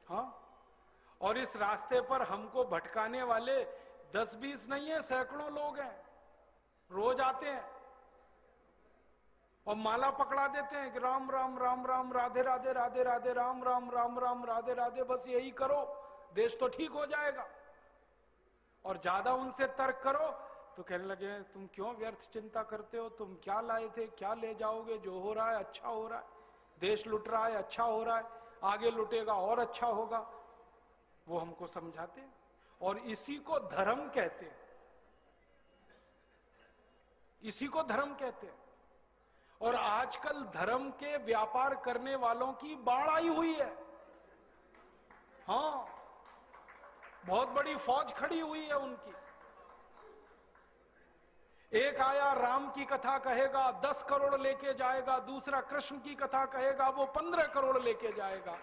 हाँ, और इस रास्ते पर हमको भटकाने वाले 10-20 नहीं है, सैकड़ों लोग हैं, रोज आते हैं और माला पकड़ा देते हैं कि राम राम राम राम राधे राधे राधे राधे राम राम राम राम राधे राधे, बस यही करो देश तो ठीक हो जाएगा। और ज्यादा उनसे तर्क करो तो कहने लगे तुम क्यों व्यर्थ चिंता करते हो, तुम क्या लाए थे, क्या ले जाओगे, जो हो रहा है अच्छा हो रहा है, देश लुट रहा है अच्छा हो रहा है, आगे लुटेगा और अच्छा होगा। वो हमको समझाते हैं और इसी को धर्म कहते हैं, इसी को धर्म कहते हैं। और आजकल धर्म के व्यापार करने वालों की बाढ़ आई हुई है। हाँ, बहुत बड़ी फौज खड़ी हुई है उनकी। एक आया राम की कथा कहेगा 10 करोड़ लेके जाएगा, दूसरा कृष्ण की कथा कहेगा वो 15 करोड़ लेके जाएगा।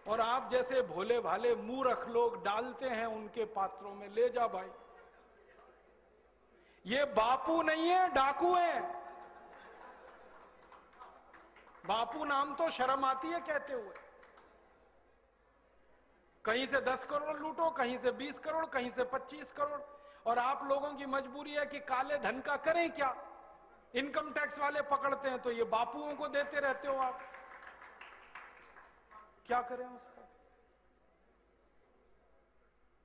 और आप जैसे भोले भाले मूर्ख लोग डालते हैं उनके पात्रों में, ले जा भाई, ये बापू नहीं है, डाकू है। बापू नाम तो शर्म आती है कहते हुए। कहीं से 10 करोड़ लूटो, कहीं से 20 करोड़, कहीं से 25 करोड़। और आप लोगों की मजबूरी है कि काले धन का करें क्या, इनकम टैक्स वाले पकड़ते हैं तो ये बापुओं को देते रहते हो आप, क्या करें उसका।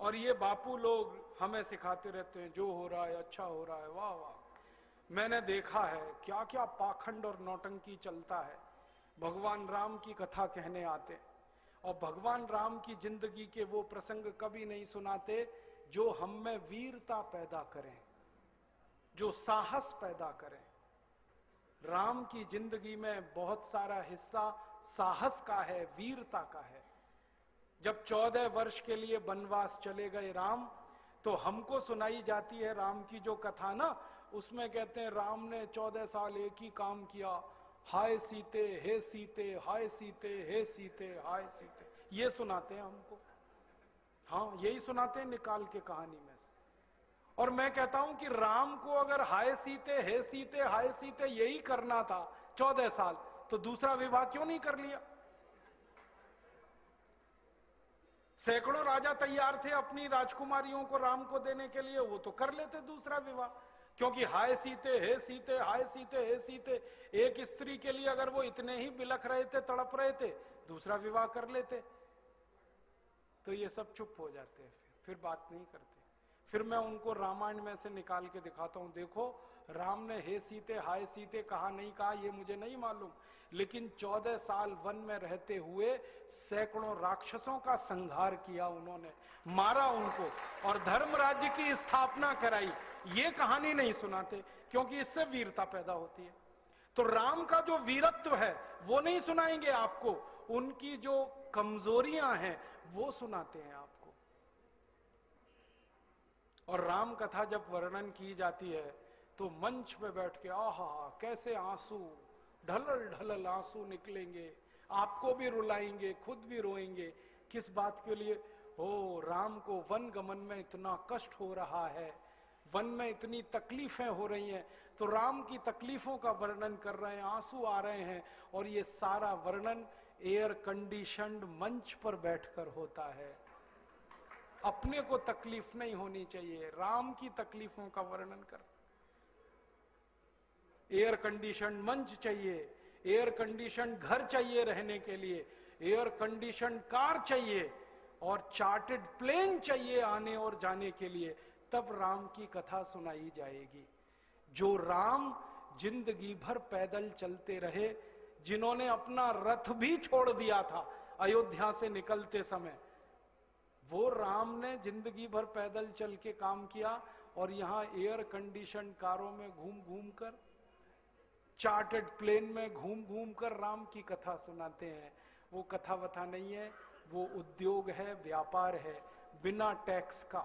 और ये बापू लोग हमें सिखाते रहते हैं जो हो रहा है अच्छा हो रहा है, वाह वाह। मैंने देखा है क्या क्या पाखंड और नौटंकी चलता है। भगवान राम की कथा कहने आते और भगवान राम की जिंदगी के वो प्रसंग कभी नहीं सुनाते जो हम में वीरता पैदा करें, जो साहस पैदा करें। राम की जिंदगी में बहुत सारा हिस्सा साहस का है, वीरता का है। जब 14 वर्ष के लिए वनवास चले गए राम, तो हमको सुनाई जाती है राम की जो कथा ना, उसमें कहते हैं राम ने 14 साल एक ही काम किया, हाय सीते हे सीते, हाय सीते हे सीते, हाय सीते, ये सुनाते हैं हमको। हाँ, यही सुनाते हैं निकाल के कहानी में से। और मैं कहता हूं कि राम को अगर हाय सीते हे सीते हाय सीते यही करना था 14 साल, तो दूसरा विवाह क्यों नहीं कर लिया। सैकड़ों राजा तैयार थे अपनी राजकुमारियों को राम को देने के लिए, वो तो कर लेते दूसरा विवाह। क्योंकि हाय सीते हे सीते, हाय सीते हे सीते, एक स्त्री के लिए अगर वो इतने ही बिलख रहे थे, तड़प रहे थे, दूसरा विवाह कर लेते। तो ये सब चुप हो जाते हैं, फिर बात नहीं करते। फिर मैं उनको रामायण में से निकाल के दिखाता हूं, देखो राम ने हे सीते हाय सीते कहा नहीं कहा ये मुझे नहीं मालूम, लेकिन 14 साल वन में रहते हुए सैकड़ों राक्षसों का संहार किया उन्होंने, मारा उनको और धर्म राज्य की स्थापना कराई। ये कहानी नहीं सुनाते क्योंकि इससे वीरता पैदा होती है। तो राम का जो वीरत्व है वो नहीं सुनाएंगे आपको, उनकी जो कमजोरियां हैं वो सुनाते हैं आपको। और राम कथा जब वर्णन की जाती है तो मंच पे बैठ के आहा कैसे आंसू, ढलल ढलल आंसू निकलेंगे, आपको भी रुलाएंगे, खुद भी रोएंगे। किस बात के लिए? ओ राम को वन गमन में इतना कष्ट हो रहा है, वन में इतनी तकलीफें हो रही हैं, तो राम की तकलीफों का वर्णन कर रहे हैं, आंसू आ रहे हैं। और ये सारा वर्णन एयर कंडीशनड मंच पर बैठकर होता है। अपने को तकलीफ नहीं होनी चाहिए, राम की तकलीफों का वर्णन कर। एयर कंडीशन मंच चाहिए, एयर कंडीशन घर चाहिए रहने के लिए, एयर कंडीशन कार चाहिए और चार्टर्ड प्लेन चाहिए आने और जाने के लिए, तब राम की कथा सुनाई जाएगी। जो राम जिंदगी भर पैदल चलते रहे, जिन्होंने अपना रथ भी छोड़ दिया था अयोध्या से निकलते समय, वो राम ने जिंदगी भर पैदल चल के काम किया और यहां एयर कंडीशन कारों में घूम घूम कर, चार्टर्ड प्लेन में घूम घूम कर राम की कथा सुनाते हैं। वो कथा वथा नहीं है, वो उद्योग है, व्यापार है, बिना टैक्स का।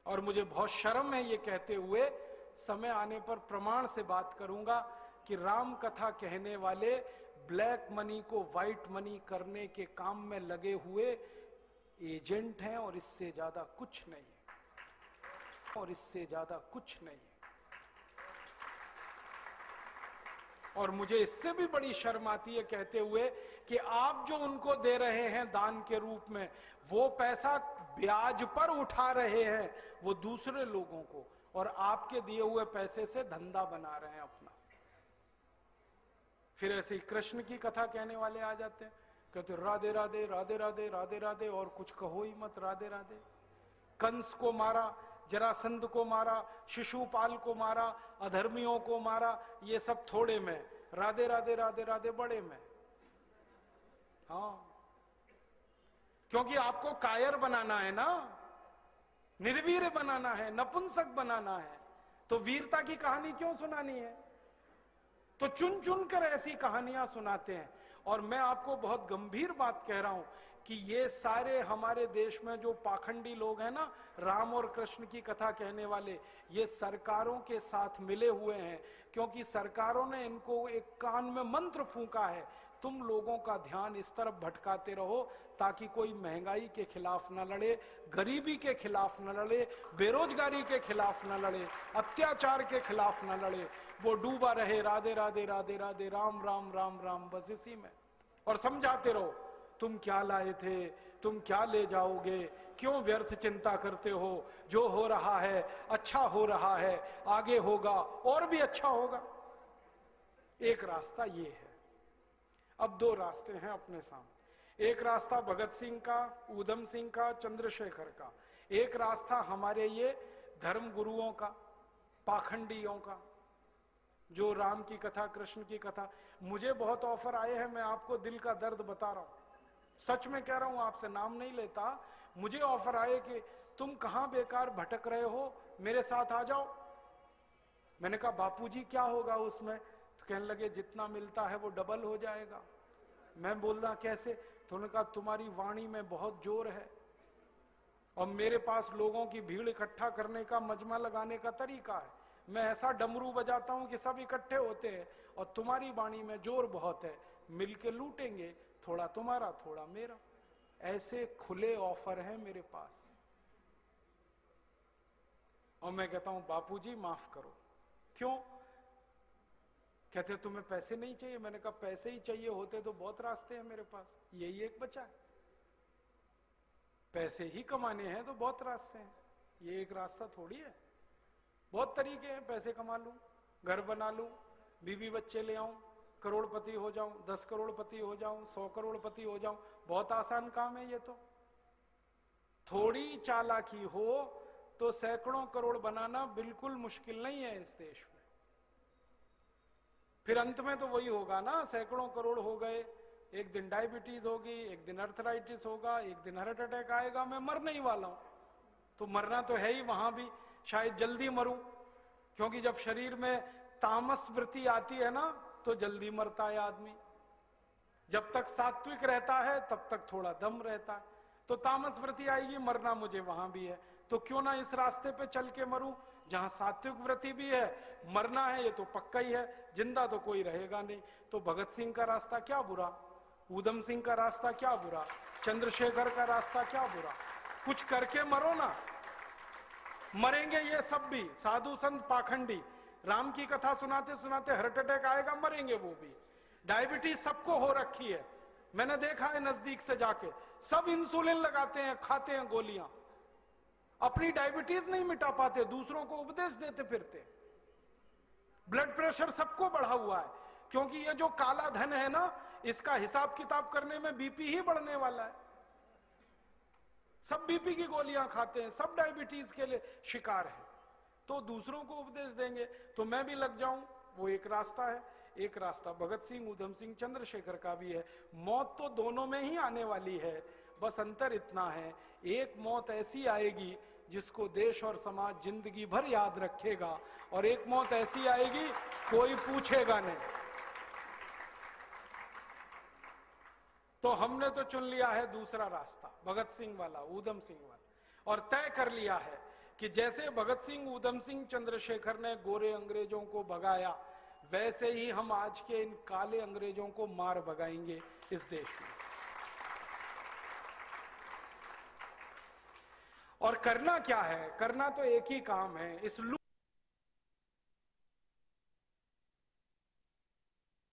और मुझे बहुत शर्म है ये कहते हुए, समय आने पर प्रमाण से बात करूंगा कि राम कथा कहने वाले ब्लैक मनी को व्हाइट मनी करने के काम में लगे हुए एजेंट हैं और इससे ज्यादा कुछ नहीं है, और इससे ज्यादा कुछ नहीं है। और मुझे इससे भी बड़ी शर्म आती है कहते हुए कि आप जो उनको दे रहे हैं दान के रूप में, वो पैसा ब्याज पर उठा रहे हैं वो दूसरे लोगों को, और आपके दिए हुए पैसे से धंधा बना रहे हैं अपना। फिर ऐसे ही कृष्ण की कथा कहने वाले आ जाते हैं, कहते राधे राधे राधे राधे राधे राधे, और कुछ कहो ही मत, राधे राधे। कंस को मारा, जरासंध को मारा, शिशुपाल को मारा, अधर्मियों को मारा, ये सब थोड़े में, राधे राधे राधे राधे बड़े में। हाँ, क्योंकि आपको कायर बनाना है ना, निर्वीर बनाना है, नपुंसक बनाना है, तो वीरता की कहानी क्यों सुनानी है? तो चुन चुन कर ऐसी कहानियां सुनाते हैं। और मैं आपको बहुत गंभीर बात कह रहा हूं कि ये सारे हमारे देश में जो पाखंडी लोग हैं ना, राम और कृष्ण की कथा कहने वाले, ये सरकारों के साथ मिले हुए हैं, क्योंकि सरकारों ने इनको एक कान में मंत्र फूंका है, तुम लोगों का ध्यान इस तरफ भटकाते रहो ताकि कोई महंगाई के खिलाफ न लड़े, गरीबी के खिलाफ न लड़े, बेरोजगारी के खिलाफ न लड़े, अत्याचार के खिलाफ न लड़े, वो डूबा रहे राधे राधे राधे राधे राम राम राम राम, बस इसी में। और समझाते रहो, तुम क्या लाए थे, तुम क्या ले जाओगे, क्यों व्यर्थ चिंता करते हो, जो हो रहा है अच्छा हो रहा है, आगे होगा और भी अच्छा होगा। एक रास्ता ये है। अब दो रास्ते हैं अपने सामने, एक रास्ता भगत सिंह का, ऊधम सिंह का, चंद्रशेखर का, एक रास्ता हमारे ये धर्म गुरुओं का, पाखंडियों का, जो राम की कथा, कृष्ण की कथा। मुझे बहुत ऑफर आए हैं, मैं आपको दिल का दर्द बता रहा हूं, सच में कह रहा हूं, आपसे नाम नहीं लेता। मुझे ऑफर आए कि तुम कहां बेकार भटक रहे हो, मेरे साथ आ जाओ। मैंने कहा बापूजी क्या होगा उसमें? तो कहने लगे जितना मिलता है वो डबल हो जाएगा। मैं बोल रहा कैसे? तो उन्होंने कहा तुम्हारी वाणी में बहुत जोर है और मेरे पास लोगों की भीड़ इकट्ठा करने का, मजमा लगाने का तरीका है। मैं ऐसा डमरू बजाता हूं कि सब इकट्ठे होते हैं, और तुम्हारी वाणी में जोर बहुत है, मिलके लूटेंगे, थोड़ा तुम्हारा थोड़ा मेरा। ऐसे खुले ऑफर हैं मेरे पास। और मैं कहता हूं बापूजी माफ करो। क्यों? कहते तुम्हें पैसे नहीं चाहिए? मैंने कहा पैसे ही चाहिए होते तो बहुत रास्ते हैं मेरे पास, यही एक बचा है। पैसे ही कमाने हैं तो बहुत रास्ते हैं, ये एक रास्ता थोड़ी है। बहुत तरीके हैं, पैसे कमा लूं, घर बना लूं, बीवी बच्चे ले आऊं, करोड़पति हो जाऊं, 10 करोड़पति हो जाऊं, 100 करोड़पति हो जाऊं, बहुत आसान काम है ये तो। थोड़ी चालाकी हो तो सैकड़ों करोड़ बनाना बिल्कुल मुश्किल नहीं है इस देश में। फिर अंत में तो वही होगा ना, सैकड़ों करोड़ हो गए, एक दिन डायबिटीज होगी, एक दिन अर्थराइटिस होगा, एक दिन हार्ट अटैक आएगा, मैं मरने ही वाला हूं। तो मरना तो है ही, वहां भी शायद जल्दी मरूं, क्योंकि जब शरीर में तामस वृत्ति आती है ना तो जल्दी मरता है आदमी। जब तक सात्विक रहता है तब तक थोड़ा दम रहता है, तो तामस वृत्ति आएगी, मरना मुझे वहां भी है। तो क्यों ना इस रास्ते पे चल के मरूं जहां सात्विक वृत्ति भी है, मरना है ये तो पक्का ही है, जिंदा तो कोई रहेगा नहीं। तो भगत सिंह का रास्ता क्या बुरा, ऊधम सिंह का रास्ता क्या बुरा, चंद्रशेखर का रास्ता क्या बुरा? कुछ करके मरो ना। मरेंगे ये सब भी, साधु संत पाखंडी, राम की कथा सुनाते सुनाते हार्ट अटैक आएगा, मरेंगे वो भी। डायबिटीज सबको हो रखी है, मैंने देखा है नजदीक से जाके, सब इंसुलिन लगाते हैं, खाते हैं गोलियां, अपनी डायबिटीज नहीं मिटा पाते, दूसरों को उपदेश देते फिरते। ब्लड प्रेशर सबको बढ़ा हुआ है, क्योंकि ये जो काला धन है ना, इसका हिसाब किताब करने में बीपी ही बढ़ने वाला है। सब बीपी की गोलियां खाते हैं, सब डायबिटीज के लिए शिकार है, तो दूसरों को उपदेश देंगे तो मैं भी लग जाऊं, वो एक रास्ता है। एक रास्ता भगत सिंह, ऊधम सिंह, चंद्रशेखर का भी है। मौत तो दोनों में ही आने वाली है, बस अंतर इतना है, एक मौत ऐसी आएगी जिसको देश और समाज जिंदगी भर याद रखेगा, और एक मौत ऐसी आएगी कोई पूछेगा नहीं। तो हमने तो चुन लिया है दूसरा रास्ता, भगत सिंह वाला, ऊधम सिंह वाला, और तय कर लिया है कि जैसे भगत सिंह, ऊधम सिंह, चंद्रशेखर ने गोरे अंग्रेजों को भगाया, वैसे ही हम आज के इन काले अंग्रेजों को मार भगाएंगे इस देश में। और करना क्या है? करना तो एक ही काम है, इस